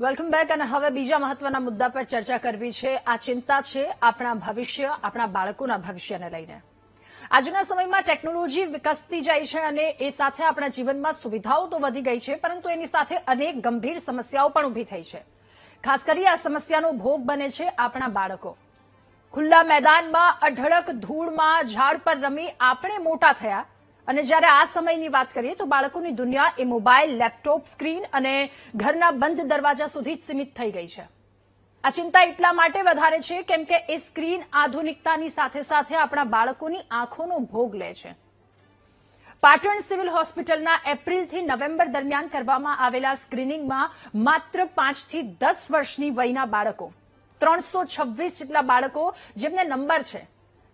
Welcome back અને હવે બીજા મહત્વના મુદ્દા પર ચર્ચા કરવી છે. આ ચિંતા છે આપણા ભવિષ્ય, આપણા બાળકોના ભવિષ્યને લઈને. આજના સમયમાં ટેકનોલોજી વિકસતી જાય છે અને એ સાથે આપણા જીવનમાં સુવિધાઓ તો વધી ગઈ છે, પરંતુ એની સાથે અનેક ગંભીર સમસ્યાઓ પણ ઊભી થઈ છે. ખાસ કરી આ સમસ્યાનો ભોગ બને છે આપણા બાળકો. ખુલ્લા મેદાનમાં અઢળક ધૂળમાં ઝાડ પર રમી આપણે મોટા થયા અને જ્યારે આ સમયની વાત કરીએ તો બાળકોની દુનિયા એ મોબાઈલ, લેપટોપ, સ્ક્રીન અને ઘરના બંધ દરવાજા સુધી જ સીમિત થઈ ગઈ છે. આ ચિંતા એટલા માટે વધારે છે કેમ કે એ સ્ક્રીન આધુનિકતાની સાથે સાથે આપણા બાળકોની આંખોનો ભોગ લે છે. પાટણ સિવિલ હોસ્પિટલના એપ્રિલથી નવેમ્બર દરમિયાન કરવામાં આવેલા સ્ક્રીનિંગમાં માત્ર 5 થી 10 વર્ષની વયના બાળકો, 326 જેટલા બાળકો જેમને નંબર છે,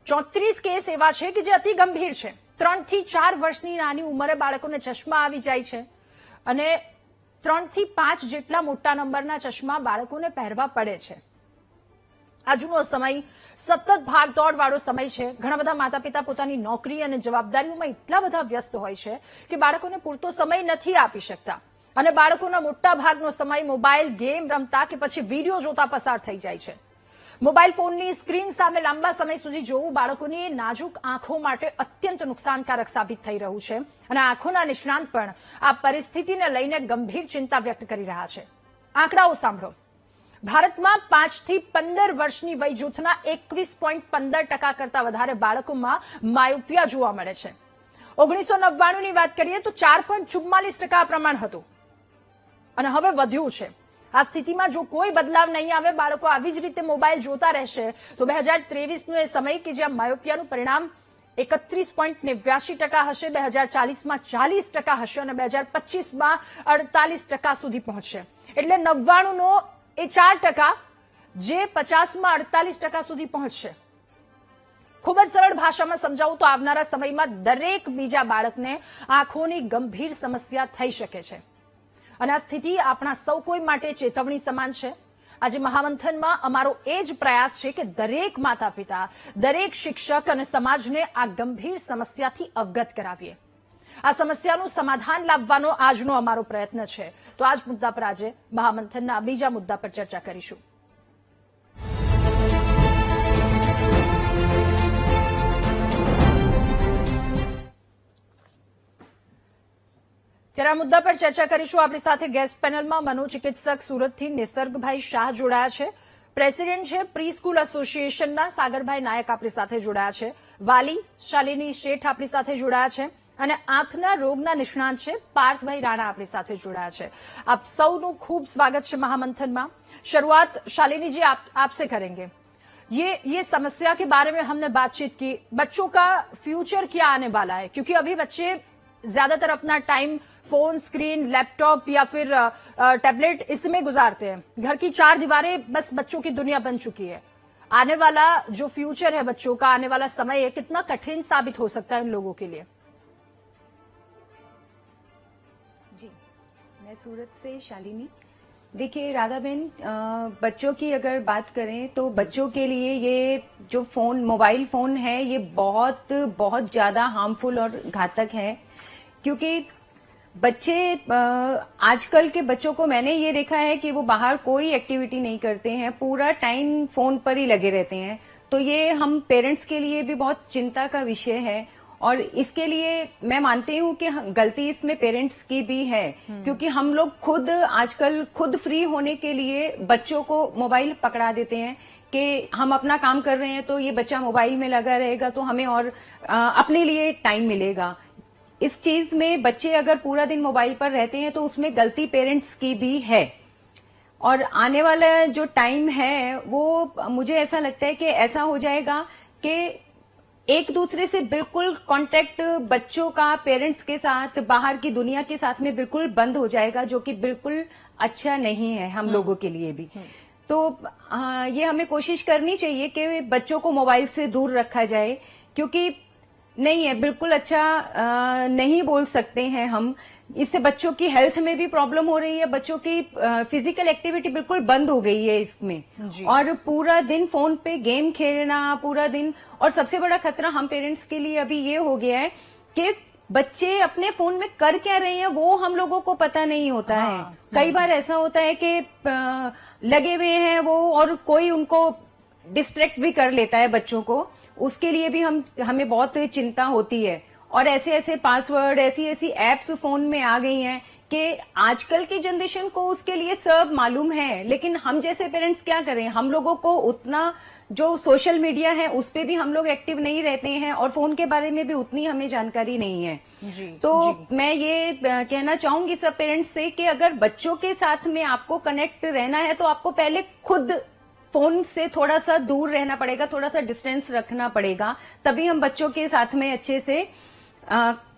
34 કેસ એવા છે કે જે અતિ ગંભીર છે. 3 થી 4 વર્ષની નાની ઉંમરે બાળકોને ચશ્મા આવી જાય છે અને 3 થી 5 જેટલા મોટા નંબરના ચશ્મા બાળકોને પહેરવા પડે છે. આજનો સમય સતત ભાગદોડ વાળો સમય છે. ઘણા બધા માતા પિતા પોતાની નોકરી અને જવાબદારીઓમાં એટલા બધા વ્યસ્ત હોય છે કે બાળકોને પૂરતો સમય નથી આપી શકતા અને બાળકોના મોટા ભાગનો સમય મોબાઈલ, ગેમ રમતા કે પછી વિડીયો જોતા પસાર થઈ જાય છે. મોબાઈલ ફોનની સ્ક્રીન સામે લાંબા સમય સુધી જોવું બાળકોની નાજુક આંખો માટે અત્યંત નુકસાનકારક સાબિત થઈ રહ્યું છે અને આંખોના નિષ્ણાંત પણ આ પરિસ્થિતિને લઈને ગંભીર ચિંતા વ્યક્ત કરી રહ્યા છે. આંકડાઓ સાંભળો. ભારતમાં 5 થી 15 વર્ષની વય જૂથના 21.15% કરતા વધારે બાળકોમાં માયોપિયા જોવા મળે છે. 1999ની વાત કરીએ તો 4.44% પ્રમાણ હતું અને હવે વધ્યું છે. આ સ્થિતિમાં જો કોઈ બદલાવ નહીં આવે, બાળકો આવી જ રીતે મોબાઈલ જોતા રહેશે તો 2023નો એ સમય કે જ્યાં માયોપિયાનું પરિણામ 31.89% હશે, 2040માં 40% હશે અને 2025માં 48% સુધી પહોંચશે. એટલે 99નો એ 4%, જે 50માં 48% સુધી પહોંચશે. ખૂબ જ સરળ ભાષામાં સમજાવું તો આવનારા સમયમાં દરેક બીજા બાળકને આંખોની ગંભીર સમસ્યા થઈ શકે છે અને આ સ્થિતિ આપણા સૌ કોઈ માટે ચેતવણી સમાન છે. આજે મહામંથનમાં અમારો એ જ પ્રયાસ છે કે દરેક માતા પિતા, દરેક શિક્ષક અને સમાજને આ ગંભીર સમસ્યાથી અવગત કરાવીએ. આ સમસ્યાનું સમાધાન લાવવાનો આજનો અમારો પ્રયત્ન છે. તો આ જ મુદ્દા પર આજે મહામંથનના બીજા મુદ્દા પર ચર્ચા કરીશું. ત્યારે આ મુદ્દા પર ચર્ચા કરીશું. આપણી સાથે ગેસ્ટ પેનલમાં મનોચિકિત્સક સુરતથી નિસર્ગભાઈ શાહ જોડાયા છે, પ્રેસિડેન્ટ છે પ્રી સ્કૂલ એસોસિએશનના સાગરભાઈ નાયક આપણી સાથે જોડાયા છે, વાલી શાલિની શેઠ આપણી સાથે જોડાયા છે અને આંખના રોગના નિષ્ણાંત છે પાર્થભાઈ રાણા આપણી સાથે જોડાયા છે. આપ સૌનું ખૂબ સ્વાગત છે મહામંથનમાં. शुरुआत शालिनी जी आपसे करेंगे. ये समस्या के बारे में हमने बातचीत की, बच्चों का फ्यूचर क्या आने वाला है, क्योंकि अभी बच्चे ज्यादातर अपना टाइम फोन, स्क्रीन, लैपटॉप या फिर टैबलेट इसमें गुजारते हैं. घर की 4 दीवारें बस बच्चों की दुनिया बन चुकी है. आने वाला जो फ्यूचर है बच्चों का, आने वाला समय है, कितना कठिन साबित हो सकता है इन लोगों के लिए. जी, मैं सूरत से शालिनी. देखिए राधा बहन, बच्चों की अगर बात करें तो बच्चों के लिए ये जो फोन, मोबाइल फोन है, ये बहुत बहुत ज्यादा हार्मफुल और घातक है. क्योंकि बच्चे, आजकल के बच्चों को मैंने ये देखा है कि वो बाहर कोई एक्टिविटी नहीं करते हैं, पूरा टाइम फोन पर ही लगे रहते हैं. तो ये हम पेरेंट्स के लिए भी बहुत चिंता का विषय है और इसके लिए मैं मानती हूँ कि गलती इसमें पेरेंट्स की भी है. क्योंकि हम लोग खुद आजकल खुद फ्री होने के लिए बच्चों को मोबाइल पकड़ा देते हैं कि हम अपना काम कर रहे हैं तो ये बच्चा मोबाइल में लगा रहेगा तो हमें और अपने लिए टाइम मिलेगा. इस चीज में बच्चे अगर पूरा दिन मोबाइल पर रहते हैं तो उसमें गलती पेरेंट्स की भी है. और आने वाला जो टाइम है वो मुझे ऐसा लगता है कि ऐसा हो जाएगा कि एक दूसरे से बिल्कुल कांटेक्ट बच्चों का पेरेंट्स के साथ, बाहर की दुनिया के साथ में बिल्कुल बंद हो जाएगा, जो कि बिल्कुल अच्छा नहीं है हम लोगों के लिए भी. तो ये हमें कोशिश करनी चाहिए कि बच्चों को मोबाइल से दूर रखा जाए, क्योंकि नहीं है, बिल्कुल अच्छा नहीं बोल सकते हैं हम. इससे बच्चों की हेल्थ में भी प्रॉब्लम हो रही है, बच्चों की फिजिकल एक्टिविटी बिल्कुल बंद हो गई है इसमें. और पूरा दिन फोन पे गेम खेलना पूरा दिन. और सबसे बड़ा खतरा हम पेरेंट्स के लिए अभी ये हो गया है कि बच्चे अपने फोन में कर क्या रहे हैं वो हम लोगों को पता नहीं होता है। कई बार ऐसा होता है कि लगे हुए हैं वो और कोई उनको डिस्ट्रैक्ट भी कर लेता है बच्चों को, उसके लिए भी हमें बहुत चिंता होती है। और ऐसे ऐसे पासवर्ड, ऐसी ऐसी एप्स फोन में आ गई हैं कि आजकल की जनरेशन को उसके लिए सब मालूम है, लेकिन हम जैसे पेरेंट्स क्या करें, हम लोगों को उतना जो सोशल मीडिया है उस पे भी हम लोग एक्टिव नहीं रहते हैं और फोन के बारे में भी उतनी हमें जानकारी नहीं है। जी, तो जी। मैं ये कहना चाहूंगी सब पेरेंट्स से कि अगर बच्चों के साथ में आपको कनेक्ट रहना है तो आपको पहले खुद फोन से थोड़ा सा दूर रहना पड़ेगा, थोड़ा सा डिस्टेंस रखना पड़ेगा, तभी हम बच्चों के साथ में अच्छे से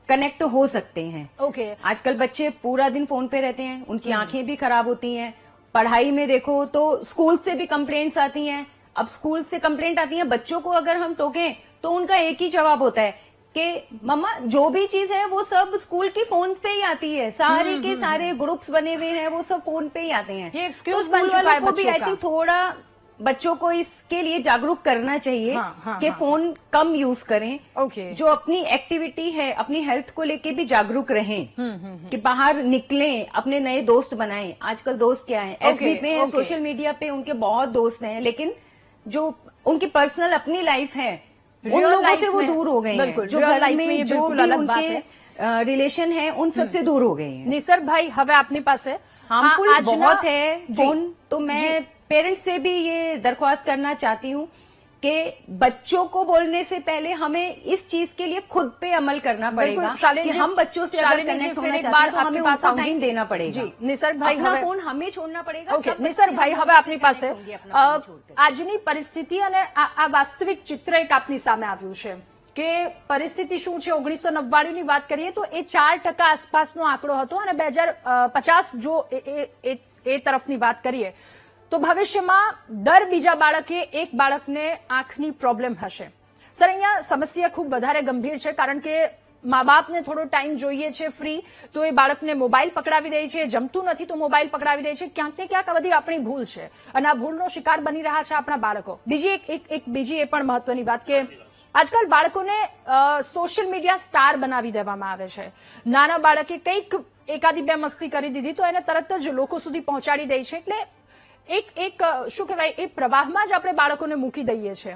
कनेक्ट हो सकते हैं। ओके। आजकल बच्चे पूरा दिन फोन पे रहते हैं, उनकी आंखें भी खराब होती हैं। पढ़ाई में देखो तो स्कूल से भी कंप्लेंट्स आती हैं। अब स्कूल से कंप्लेंट आती है, बच्चों को अगर हम टोकें तो उनका एक ही जवाब होता है कि मम्मा जो भी चीज है वो सब स्कूल की फोन पे ही आती है, सारे के सारे ग्रुप्स बने हुए हैं वो सब फोन पे ही आते हैं। ये एक्सक्यूज तो बन स्कूल चुका है वालों को भी बच्चों आई का। थिंक थोड़ा बच्चों को इसके लिए जागरूक करना चाहिए कि हाँ। फोन कम यूज करें। ओके। जो अपनी एक्टिविटी है, अपनी हेल्थ को लेके भी जागरूक रहें कि बाहर निकलें, अपने नए दोस्त बनाएं। आजकल दोस्त क्या है, एफबी पे है, सोशल मीडिया पे उनके बहुत दोस्त हैं, लेकिन जो उनकी पर्सनल अपनी लाइफ है उन लोगों से वो दूर हो गए हैं। जो घर में जो भी उनके रिलेशन है उन सबसे दूर हो गए हैं। निसर भाई હવે આપની પાસે हार्मफुल बहुत है फोन। तो मैं पेरेंट्स से भी ये दरख्वास्त करना चाहती हूँ कि बच्चों को बोलने से पहले हमें इस चीज के लिए खुद पे अमल करना पड़ेगा कि हम बच्चों से अगर कनेक्ट होना चाहते हैं तो हमें उनको टाइम देना पड़ेगा। જી નિસર ભાઈ अपना હવે फोन हमें छोड़ना पड़ेगा। ઓકે तब નિસર बच्चे ભાઈ हम હવે लोग આપની से પાસે connect होंगे अपना फोन छोड़कर। આજની પરિસ્થિતિ અને આ વાસ્તવિક ચિત્ર એક આપની સામે આવ્યું છે કે પરિસ્થિતિ શું છે 1999 ની વાત કરીએ તો એ 4% આસપાસનો આંકડો હતો અને 2050 જો એ તરફની વાત કરીએ તો ભવિષ્યમાં દર બીજા બાળકે એક બાળકને આંખની પ્રોબ્લેમ હશે। સર અહીંયા સમસ્યા ખૂબ વધારે ગંભીર છે કારણ કે મા બાપને થોડો ટાઈમ જોઈએ છે ફ્રી તો એ બાળકને મોબાઈલ પકડાવી દે છે, જમતું નથી તો મોબાઈલ પકડાવી દે છે। ક્યાંક ને ક્યાંક આ બધી આપણી ભૂલ છે અને આ ભૂલનો શિકાર બની રહ્યા છે આપણા બાળકો। બીજી એ પણ મહત્વની વાત કે આજકાલ બાળકોને સોશિયલ મીડિયા સ્ટાર બનાવી દેવામાં આવે છે। નાના બાળકે કંઈક એકાદી બે મસ્તી કરી દીધી તો એને તરત જ લોકો સુધી પહોંચાડી દે છે। એટલે એક શું કહેવાય એ પ્રવાહમાં જ આપણે બાળકોને મૂકી દઈએ છીએ।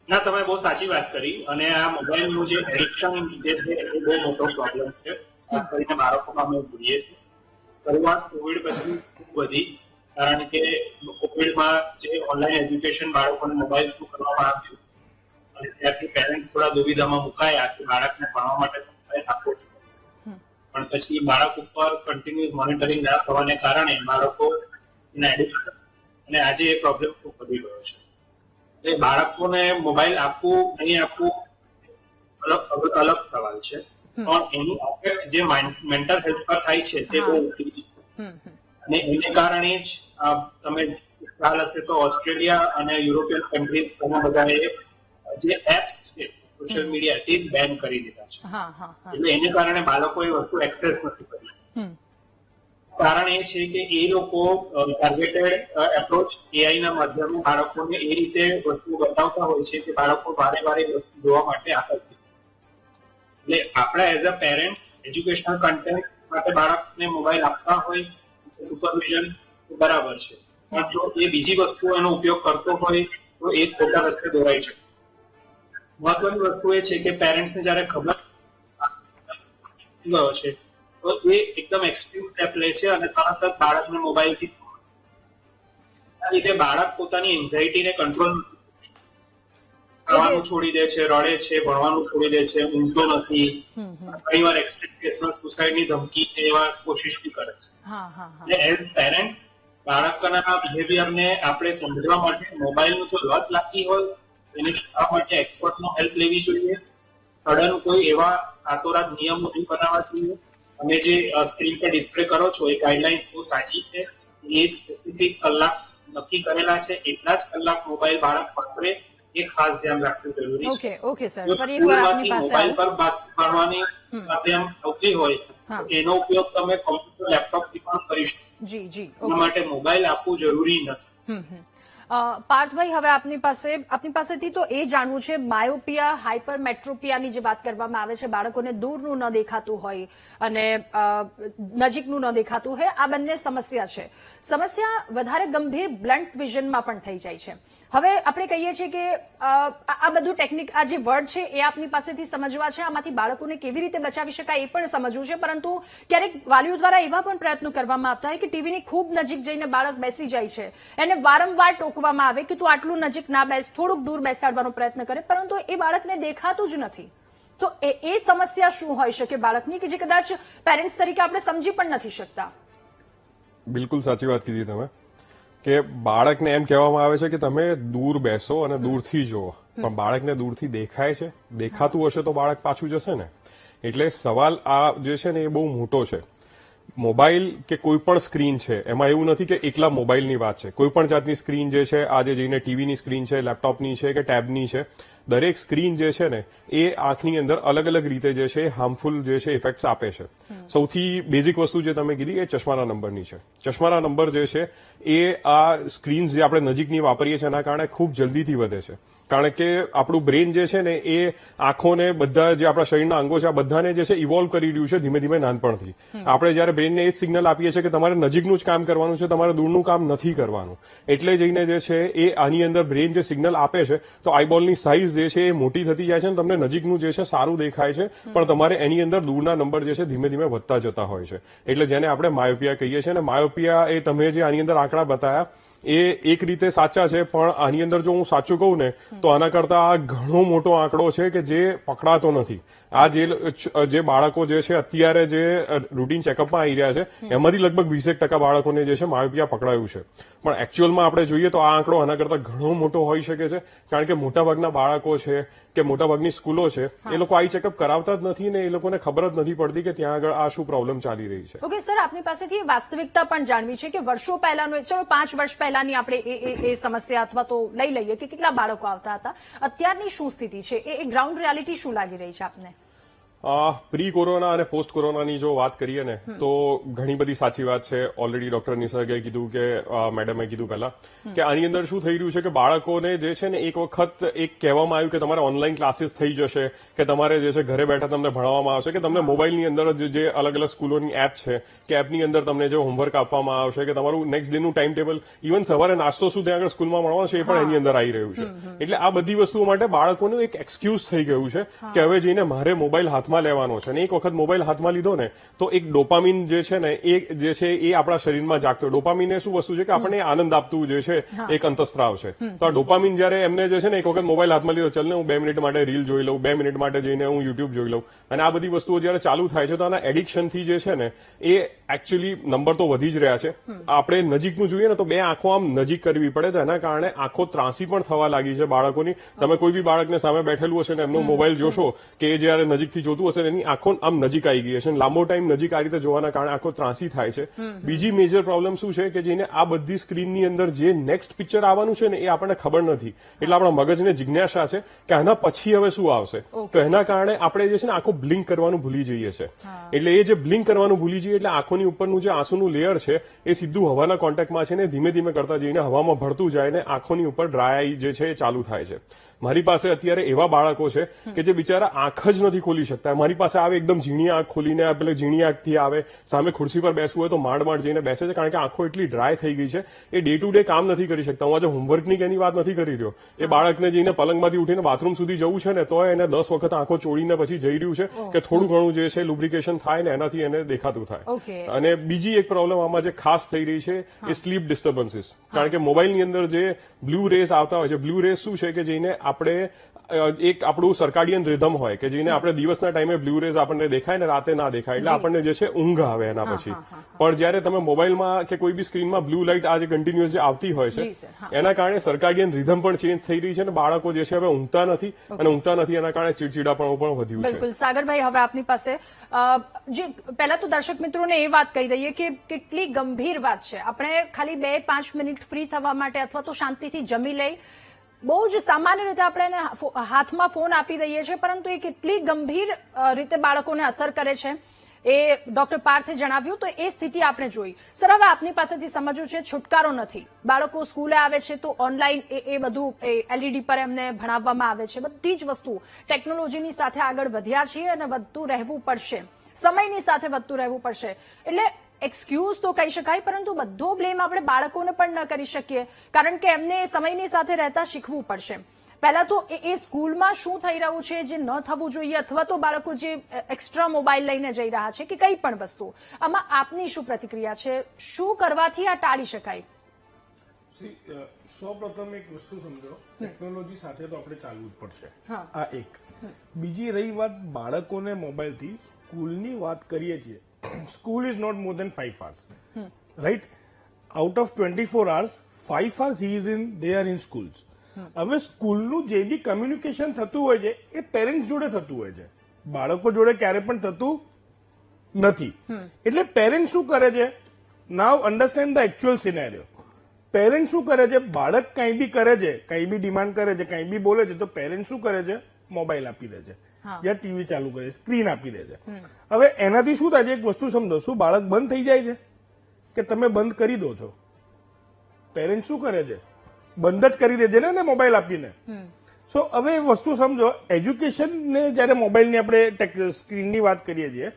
ના, તમે બહુ સાચી વાત કરી અને આ મોબાઈલનું જે એડિક્શન જે છે એ બહુ મોટો પ્રોબ્લેમ છે, ખાસ કરીને બાળકોમાં અમે જોઈએ છીએ। શરૂઆત કોવિડ પછી ખૂબ વધી કારણ કે કોવિડમાં જે ઓનલાઈન એજ્યુકેશન બાળકોને મોબાઈલ થ્રુ કરવામાં આવ્યું અને ત્યારથી પેરેન્ટ્સ થોડા દુવિધામાં મુકાયા કે બાળકને ભણવા માટે મોબાઈલ આપવો છે, પણ પછી બાળક ઉપર કન્ટિન્યુઅસ મોનિટરિંગ ના થવાને કારણે બાળકો એડિક્ટ અને આજે એ પ્રોબ્લેમ ખૂબ વધી ગયો છે। એટલે બાળકોને મોબાઈલ આપવું નહીં આપવું અલગ સવાલ છે, પણ એની અસર જે મેન્ટલ હેલ્થ પર થાય છે તે બહુ ઊંચી છે અને એને કારણે જ તમે ખ્યાલ હશે તો ઓસ્ટ્રેલિયા અને યુરોપિયન કન્ટ્રીઝ ઘણા બધાએ જે એપ્સ છે સોશિયલ મીડિયા તે બેન કરી દીધા છે। એટલે એને કારણે બાળકો એ વસ્તુ એક્સેસ નથી કરી। કારણ એ છે કે એ લોકો ટાર્ગેટેડ એપ્રોચ એઆઈ ના માધ્યમે બાળકોને એ રીતે વસ્તુ બતાવતા હોય છે કે બાળકો વારે વારે વસ્તુ જોવા માટે આકર્ષિત। એટલે આપણે as a parents educational content માટે બાળકને મોબાઈલ આપતા હોય સુપરવિઝન બરાબર છે, પણ જો એ બીજી વસ્તુઓ એનો ઉપયોગ કરતો હોય તો એ ખોટા રસ્તે દોરાઈ શકે। મહત્વની વસ્તુ એ છે કે પેરેન્ટ્સને જયારે ખબર ગયો છે તો એ એકદમ એક્સ્ટ્રીમ સ્ટેપ લે છે અને તરત જ બાળકને મોબાઈલથી આ રીતે બાળક પોતાની એન્ઝાઇટીને કંટ્રોલ ખાવાનું છોડી દે છે, રડે છે, ભણવાનું છોડી દે છે, ઊંઘતો નથી, ઘણીવાર એક્સ્ટ્રીમ કેસમાં સુસાઇડની ધમકી એવા કોશિશ બી કરે છે। એટલે એઝ પેરેન્ટ્સ બાળકના બિહેવિયરને આપણે સમજવા માટે મોબાઈલનું જો લત લાગી હોય એને શીખવા માટે એક્સપર્ટનો હેલ્પ લેવી જોઈએ। સડન કોઈ એવા રાતોરાત નિયમો નહીં બનાવવા જોઈએ અને જે સ્ક્રીન પર ડિસ્પ્લે કરો છો એ ગાઈડલાઈન બહુ સાચી છે, એ સ્પેસિફિક કલાક નક્કી કરેલા છે, એટલા જ કલાક મોબાઈલ બાળક પકડે એ ખાસ ધ્યાન રાખવું જરૂરી છે। ઓકે સર, જો સ્કૂલમાંથી મોબાઈલ પર ભણવાની માધ્યમ આવતી હોય તો એનો ઉપયોગ તમે કોમ્પ્યુટર લેપટોપથી પણ કરી શકો। એના માટે મોબાઈલ આપવું જરૂરી નથી। પાર્થભાઈ, હવે આપની પાસેથી તો એ જાણવું છે, માયોપિયા હાઇપરમેટ્રોપિયાની જે વાત કરવામાં આવે છે, બાળકોને દૂરનું ન દેખાતું હોય અને નજીકનું ન દેખાતું હોય, આ બંને સમસ્યા છે. સમસ્યા વધારે ગંભીર બ્લન્ટ વિઝનમાં પણ થઈ જાય છે. હવે આપણે કહીએ છીએ કે આ બધું ટેકનિક, આ જે વર્ડ છે એ આપની પાસેથી સમજવા છે, આમાંથી બાળકોને કેવી રીતે બચાવી શકાય એ પણ સમજવું છે. પરંતુ ક્યારેક વાલીઓ દ્વારા એવા પણ પ્રયત્નો કરવામાં આવતા હોય કે ટીવીની ખૂબ નજીક જઈને બાળક બેસી જાય છે, એને વારંવાર ટોકવામાં આવે કે તું આટલું નજીક ના બેસ, થોડુંક દૂર બેસાડવાનો પ્રયત્ન કરે, પરંતુ એ બાળકને દેખાતું જ નથી. તો એ સમસ્યા શું હોઈ શકે બાળકની, કે જે કદાચ પેરેન્ટ્સ તરીકે આપણે સમજી પણ નથી શકતા? બિલકુલ સાચી વાત કીધી તમે, કે બાળકને એમ કહેવામાં આવે છે કે તમે દૂર બેસો અને દૂરથી જુઓ, પણ બાળકને દૂરથી દેખાય છે? દેખાતું હશે તો બાળક પાછું જશે ને. એટલે સવાલ આ જે છે ને એ બહુ મોટો છે. મોબાઈલ કે કોઈ પણ સ્ક્રીન છે, એમાં એવું નથી કે એકલા મોબાઈલની વાત છે. કોઈ પણ જાતની સ્ક્રીન જે છે, આજે જઈને ટીવીની સ્ક્રીન છે, લેપટોપની છે કે ટેબની છે, દરેક સ્ક્રીન જે છે ને એ આંખની અંદર અલગ અલગ રીતે જે છે હાર્મફુલ જે છે ઇફેક્ટ્સ આપે છે. સૌથી બેઝિક વસ્તુ જે તમે કીધી એ ચશ્માના નંબરની છે. ચશ્માના નંબર જે છે એ આ સ્ક્રીન્સ જે આપણે નજીકની વાપરીએ છીએ એના કારણે ખૂબ જલ્દીથી વધે છે. કારણ કે આપણું બ્રેન જે છે ને એ આંખોને, બધા જે આપણા શરીરના અંગો છે આ બધાને જે છે ઇવોલ્વ કરી રહ્યું છે ધીમે ધીમે નાનપણથી. આપણે જયારે બ્રેનને એ જ સિગ્નલ આપીએ છીએ કે તમારે નજીકનું જ કામ કરવાનું છે, તમારે દૂરનું કામ નથી કરવાનું, એટલે જઈને જે છે એ આની અંદર બ્રેન જે સિગ્નલ આપે છે તો આઈબોલની સાઇઝ જે છે એ મોટી થતી જાય છે અને તમને નજીકનું જે છે સારું દેખાય છે, પણ તમારે એની અંદર દૂરના નંબર જે છે ધીમે ધીમે વધતા જતા હોય છે. એટલે જેને આપણે માયોપિયા કહીએ છીએ. અને માયોપિયા એ તમે જે આની અંદર આંકડા બતાવ્યા એ એક રીતે સાચા છે, પણ આની અંદર જો હું સાચું કહું ને તો આના કરતા આ ઘણો મોટો આંકડો છે કે જે પકડાતો નથી. આ જે બાળકો જે છે અત્યારે જે રૂટીન ચેકઅપમાં આવી રહ્યા છે એમાંથી લગભગ 20% બાળકોને જે છે માયોપિયા પકડાયું છે, પણ એકચ્યુઅલમાં આપણે જોઈએ તો આ આંકડો આના કરતા ઘણો મોટો હોઈ શકે છે. કારણ કે મોટાભાગના બાળકો છે કે મોટાભાગની સ્કૂલો છે એ લોકો આઈ ચેકઅપ કરાવતા જ નથી ને એ લોકોને ખબર જ નથી પડતી કે ત્યાં આગળ આ શું પ્રોબ્લેમ ચાલી રહી છે. ઓકે સર, આપની પાસેથી વાસ્તવિકતા પણ જાણવી છે કે વર્ષો પહેલાનો, ચલો 5 વર્ષ પહેલાની આપણે એ સમસ્યા અથવા તો લઈ લઈએ કે કેટલા બાળકો આવતા હતા, અત્યારની શું સ્થિતિ છે, એ ગ્રાઉન્ડ રિયાલિટી શું લાગી રહી છે આપને? પ્રી કોરોના અને પોસ્ટ કોરોનાની જો વાત કરીએ ને તો ઘણી બધી સાચી વાત છે. ઓલરેડી ડોક્ટર નિસર્ગે કીધું કે મેડમે કીધું પહેલા કે આની અંદર શું થઈ રહ્યું છે કે બાળકોને જે છે ને એક વખત એક કહેવામાં આવ્યું કે તમારે ઓનલાઈન ક્લાસીસ થઈ જશે, કે તમારે જે છે ઘરે બેઠા તમને ભણાવવામાં આવશે, કે તમને મોબાઈલની અંદર જે અલગ અલગ સ્કૂલોની એપ છે કે એપની અંદર તમને જે હોમવર્ક આપવામાં આવશે, કે તમારું નેક્સ્ટ ડેનું ટાઈમ ટેબલ, ઇવન સવારે નાસ્તો શું ત્યાં આગળ સ્કૂલમાં મળવાનો છે એ પણ એની અંદર આવી રહ્યું છે. એટલે આ બધી વસ્તુઓ માટે બાળકોનું એક એક્સક્યુઝ થઈ ગયું છે કે હવે જઈને મારે મોબાઈલ હાથમાં લેવાનો છે. અને એક વખત મોબાઈલ હાથમાં લીધો ને તો એક ડોપામીન જે છે ને એ જે છે એ આપણા શરીરમાં જાગતો. ડોપામીન એ શું વસ્તુ છે કે આપણને આનંદ આપતું જે છે એક અંતસ્ત્રાવ છે. તો આ ડોપામીન જયારે એમને જે છે ને એક વખત મોબાઈલ હાથમાં લીધો, ચાલ ને હું 2 મિનિટ માટે રીલ જોઈ લઉં, 2 મિનિટ માટે જઈને હું યુટ્યુબ જોઈ લઉં, અને આ બધી વસ્તુઓ જયારે ચાલુ થાય છે તો આના એડિક્શનથી જે છે ને એ એકચ્યુઅલી નંબર તો વધી જ રહ્યા છે. આપણે નજીકનું જોઈએ ને તો 2 આંખો આમ નજીક કરવી પડે તો એના કારણે આંખો ત્રાંસી પણ થવા લાગી છે બાળકોની. તમે કોઈ બી બાળકને સામે બેઠેલું હશે ને એમનો મોબાઈલ જોશો કે એ જયારે નજીકથી જોતું હશે એની આંખો આમ નજીક આવી ગઈ છે, લાંબો ટાઈમ નજીક આ રીતે જોવાના કારણે આંખો ત્રાંસી થાય છે. બીજી મેજર પ્રોબ્લેમ શું છે કે જેને આ બધી સ્ક્રીનની અંદર જે નેક્સ્ટ પિક્ચર આવવાનું છે ને એ આપણને ખબર નથી. એટલે આપણા મગજને જિજ્ઞાસા છે કે આના પછી હવે શું આવશે, તો એના કારણે આપણે જે છે ને આંખો બ્લિંક કરવાનું ભૂલી જઈએ છે. એટલે એ જે બ્લિંક કરવાનું ભૂલી જઈએ એટલે આંખોની ઉપરનું જે આંસુનું લેયર છે એ સીધું હવાના કોન્ટેક્ટમાં છે ને ધીમે ધીમે કરતા જઈને હવામાં ભળતું જાય ને આંખોની ઉપર ડ્રાય જે છે એ ચાલુ થાય છે. મારી પાસે અત્યારે એવા બાળકો છે કે જે બિચારા આંખ જ નથી ખોલી શકતા. મારી પાસે આવે એકદમ ઝીણી આંખ ખોલીને, પેલે ઝીણી આંખથી આવે, સામે ખુરશી પર બેસવું હોય તો માંડ માંડ જઈને બેસે છે, કારણ કે આંખો એટલી ડ્રાય થઈ ગઈ છે એ ડે ટુ ડે કામ નથી કરી શકતા. હું આજે હોમવર્કની કે એની વાત નથી કરી રહ્યો. એ બાળકને જઈને પલંગમાંથી ઉઠીને બાથરૂમ સુધી જવું છે ને તો એને 10 વખત આંખો ચોળીને પછી જઈ રહ્યું છે કે થોડું ઘણું જે છે લુબ્રિકેશન થાય ને એનાથી એને દેખાતું થાય. અને બીજી એક પ્રોબ્લેમ આમાં જે ખાસ થઈ રહી છે એ સ્લીપ ડિસ્ટર્બન્સીસ. કારણ કે મોબાઈલની અંદર જે બ્લુ રેસ આવતા હોય છે, બ્લુ રેસ શું છે કે જેને આપણે એક આપણું સર્કાડિયન રિધમ હોય કે જેને આપણે દિવસના ટાઈમે બ્લુ રેઝ આપણને દેખાય ને રાતે ના દેખાય, એટલે આપણને જે છે ઊંઘ આવે એના પછી. પણ જયારે તમે મોબાઈલમાં કે કોઈ બી સ્ક્રીનમાં બ્લુ લાઇટ આ જે કન્ટિન્યુઅસ જે આવતી હોય છે એના કારણે સર્કાડિયન રિધમ પણ ચેન્જ થઈ રહી છે અને બાળકો જે છે હવે ઊંઘતા નથી, અને ઊંઘતા નથી એના કારણે ચીડચીડાપણું પણ વધ્યું છે. બિલકુલ સાગરભાઈ, હવે આપની પાસે જે પહેલા તો દર્શક મિત્રોને એ વાત કહી દઈએ કે કેટલી ગંભીર વાત છે. આપણે ખાલી 2-5 મિનિટ ફ્રી થવા માટે અથવા તો શાંતિથી જમી લઈ, બહુ જ સામાન્ય રીતે આપણે એને હાથમાં ફોન આપી દઈએ છીએ, પરંતુ એ કેટલી ગંભીર રીતે બાળકોને અસર કરે છે. એ ડોક્ટર પાર્થે જણાવ્યું તો એ સ્થિતિ આપણે જોઈ. સર, હવે આપની પાસેથી સમજવું છે, છુટકારો નથી. બાળકો સ્કૂલે આવે છે તો ઓનલાઈન એ બધું એલઈડી પર એમને ભણાવવામાં આવે છે. બધી જ વસ્તુ ટેકનોલોજીની સાથે આગળ વધ્યા છીએ અને વધતું રહેવું પડશે, સમયની સાથે વધતું રહેવું પડશે. એટલે એક્સક્યુઝ તો કહી શકાય, પરંતુ બધો બ્લેમ આપણે બાળકોને પણ ન કરી શકીએ, કારણ કે એમને સમયની સાથે રહેતા શીખવું પડશે. પહેલા તો એ સ્કૂલમાં શું થઈ રહ્યું છે જે ન થવું જોઈએ, અથવા તો બાળકો જે એક્સ્ટ્રા મોબાઈલ લઈને જઈ રહ્યા છે કે કઈ પણ વસ્તુ, આમાં આપની શું પ્રતિક્રિયા છે? શું કરવાથી આ ટાળી શકાય? સૌપ્રથમ એક વસ્તુ સમજો, ટેકનોલોજી સાથે તો આપણે ચાલવું જ પડશે, આ એક. બીજી રહી વાત બાળકોને મોબાઈલથી, સ્કૂલની વાત કરીએ છીએ. School is not more than 5 hours, right? Out of 24 hours, 5 hours he is in, they are in schools. હવે સ્કૂલનું જે બી કમ્યુનિકેશન થતું હોય છે એ પેરેન્ટ્સ જોડે થતું હોય છે, બાળકો જોડે ક્યારે પણ થતું નથી. એટલે પેરેન્ટ શું કરે છે, now understand the actual scenario. Parent શું કરે છે, બાળક કંઈ બી કરે છે, કંઈ બી ડિમાન્ડ કરે છે, કંઈ બી બોલે છે, તો પેરેન્ટ શું કરે છે, મોબાઈલ આપી દે છે યા ટીવી ચાલુ કરે છે, સ્ક્રીન આપી દે છે. હવે એનાથી શું થાય છે, એક વસ્તુ સમજો, શું બાળક બંધ થઈ જાય છે કે તમે બંધ કરી દો છો? પેરેન્ટ શું કરે છે, બંધ જ કરી દે છે ને મોબાઈલ આપીને. સો હવે એ વસ્તુ સમજો, એજ્યુકેશનને જયારે મોબાઈલની આપણે સ્ક્રીનની વાત કરીએ છીએ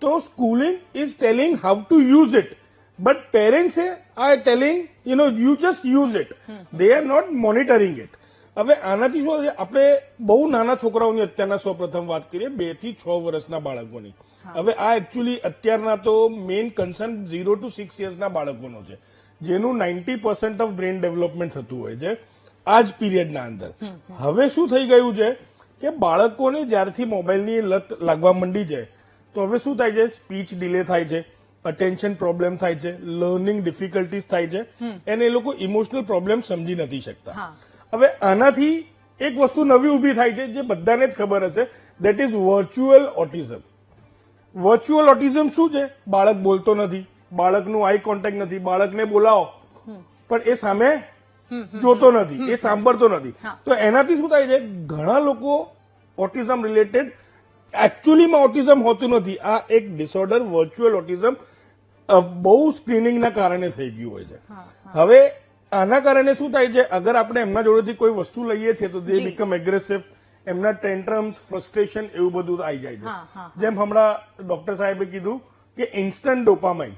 તો schooling is telling how to use it, but parents are telling you just use it, they are not monitoring it. હવે આનાથી શું છે, આપણે બહુ નાના છોકરાઓની અત્યારના સૌપ્રથમ વાત કરીએ, 2 થી 6 વર્ષના બાળકોની. હવે આ એકચ્યુઅલી અત્યારના તો મેઇન કન્સર્ન 0 to 6 yearsના બાળકોનો છે, જેનું 90% ઓફ બ્રેન ડેવલપમેન્ટ થતું હોય છે આ જ પીરિયડના અંદર. હવે શું થઈ ગયું છે કે બાળકોને જ્યારથી મોબાઈલની લત લાગવા માંડી છે તો હવે શું થાય છે, સ્પીચ ડિલે થાય છે, અટેન્શન પ્રોબ્લેમ થાય છે, લર્નિંગ ડિફિકલ્ટીઝ થાય છે, અને એ લોકો ઇમોશનલ પ્રોબ્લેમ સમજી નથી શકતા. હવે આનાથી એક વસ્તુ નવી ઉભી થાય છે જે બધાને જ ખબર હશે, that is virtual autism. Virtual autism શું છે, બાળક બોલતો નથી, બાળકનું આઈ કોન્ટેક્ટ નથી, બાળકને બોલાવો પણ એ સામે જોતો નથી, એ સાંભળતો નથી. તો એનાથી શું થાય છે, ઘણા લોકો ઓટિઝમ રિલેટેડ, એકચ્યુઅલીમાં ઓટિઝમ હોતું નથી, આ એક ડિસઓર્ડર વર્ચ્યુઅલ ઓટિઝમ બહુ સ્ક્રીનિંગના કારણે થઈ ગયું હોય છે. હવે આના કારણે શું થાય છે, અગર આપણે એમના જોડેથી કોઈ વસ્તુ લઈએ છીએ તો દે બીકમ એગ્રેસિવ, એમના ટેન્ટ્રમ્સ, ફ્રસ્ટ્રેશન એવું બધું આવી જાય છે. જેમ હમણાં ડોક્ટર સાહેબે કીધું કે ઇન્સ્ટન્ટ ડોપામાઇન,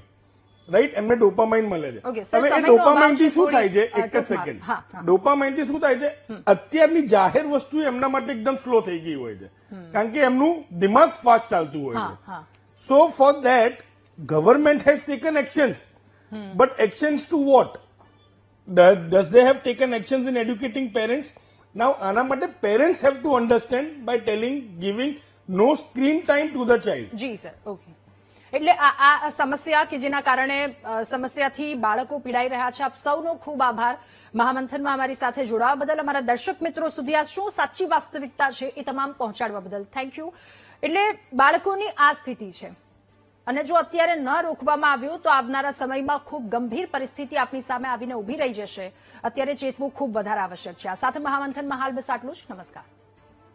રાઈટ, એમને ડોપામાઇન મળે છે. હવે એ ડોપામાઇન થી શું થાય છે, એક જ સેકન્ડ, ડોપામાઇન થી શું થાય છે, અત્યારની જાહેર વસ્તુ એમના માટે એકદમ સ્લો થઈ ગઈ હોય છે, કારણ કે એમનું દિમાગ ફાસ્ટ ચાલતું હોય છે. So for that government has taken actions, but actions to what? Does they have taken actions in educating parents? Now, આના માટે parents have to understand by giving no screen time to the child. જી sir, okay. એટલે આ સમસ્યા કે જેના કારણે સમસ્યાથી બાળકો પીડાઈ રહ્યા છે. આપ સૌનો ખૂબ આભાર મહામંથનમાં અમારી સાથે જોડાવા બદલ. અમારા દર્શક મિત્રો સુધી આ શું સાચી વાસ્તવિકતા છે એ તમામ પહોંચાડવા બદલ થેન્ક યુ. એટલે બાળકોની આ સ્થિતિ છે અને જો અત્યારે ન રોકવામાં આવ્યું તો આવનારા સમયમાં ખૂબ ગંભીર પરિસ્થિતિ આપણી સામે આવીને ઉભી રહી જશે. અત્યારે ચેતવું ખૂબ વધારે આવશ્યક છે. આ સાથે મહામંથનમાં હાલ બસ આટલું જ. નમસ્કાર.